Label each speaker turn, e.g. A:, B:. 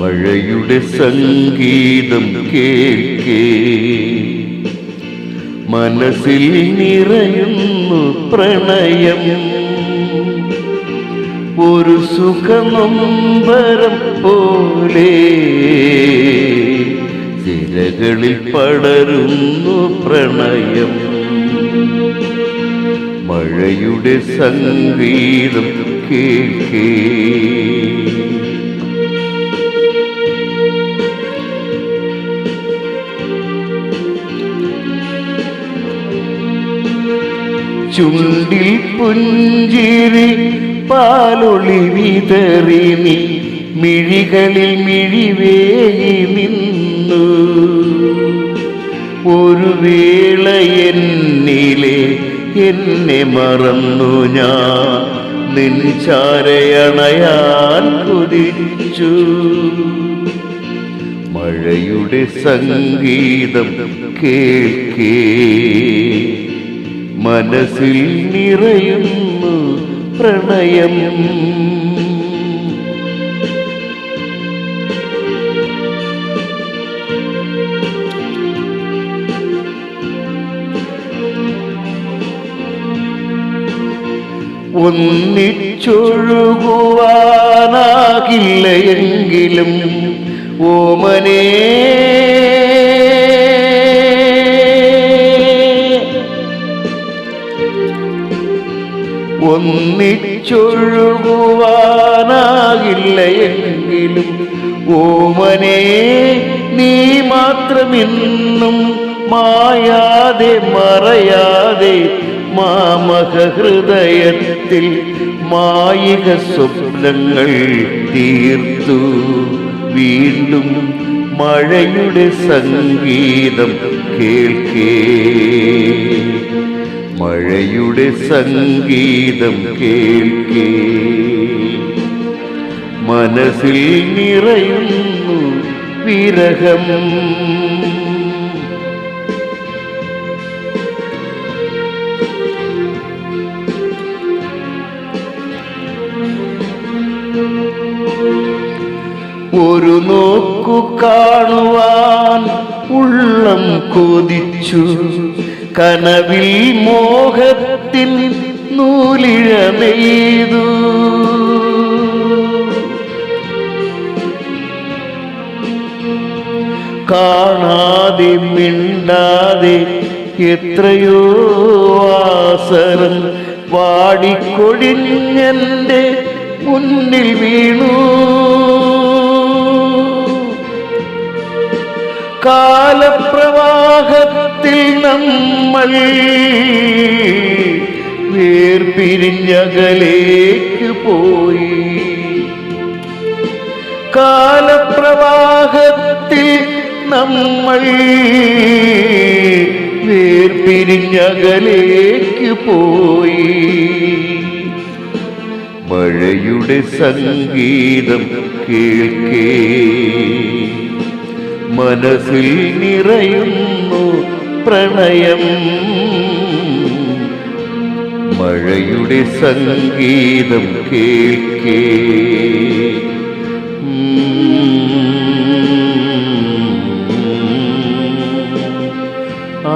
A: മഴയുടെ സംഗീതം കേൾക്കേ മനസ്സിൽ നിറയുന്നു പ്രണയം. ഒരു സുഖനൊമ്പരം പോലെ സിരകളിൽ പടരുന്നു പ്രണയം. മഴയുടെ സംഗീതം കേൾക്കേ ചുണ്ടിൽ പുഞ്ചിരി പാലൊളി വിതറി നീ മിഴികളിൽ മിഴിവേകി നിന്നു. ഒരു വേള എന്നിലെ എന്നെ മറന്നു ഞാൻ നിൻ ചാരയണയാൻ കൊതിച്ചു. മഴയുടെ സംഗീതം കേൾക്കേ മനസ്സിൽ നിറയുന്നു പ്രണയം. ഒന്നിച്ചൊഴുകുവാനാകില്ല എങ്കിലും ഓമനേ ഒന്നിച്ചൊഴുകുവാനാകില്ല എങ്കിലും ഓമനേ നീ മാത്രമെന്നും മായാതെ മറയാതെ മാമക ഹൃദയത്തിൽ മായിക സ്വപ്നങ്ങൾ തീർത്തു. വീണ്ടും മഴയുടെ സംഗീതം കേൾക്കേ മഴയുടെ സംഗീതം കേൾക്കേ മനസ്സിൽ നിറയുന്നു വിരഹം. ഒരു നോക്കു കാണുവാൻ ഉള്ളം കൊതിച്ചു. കനവിൽ മോഹത്തിൻ നൂലിഴ നെയ്തു. കാണാതെ മിണ്ടാതെ എത്രയോ ആസരം വാടിക്കൊഴിഞ്ഞെന്റെ മുന്നിൽ വീണു. കാലപ്രവാഹത്തിൽ നമ്മൾ വേർപിരിഞ്ഞകലേക്ക് പോയി. കാലപ്രവാഹത്തിൽ നമ്മൾ വേർപിരിഞ്ഞകലേക്ക് പോയി. മഴയുടെ സംഗീതം കേൾക്കേ മനസ്സിൽ നിറയുന്നു പ്രണയം. മഴയുടെ സംഗീതം കേൾക്കേ ആ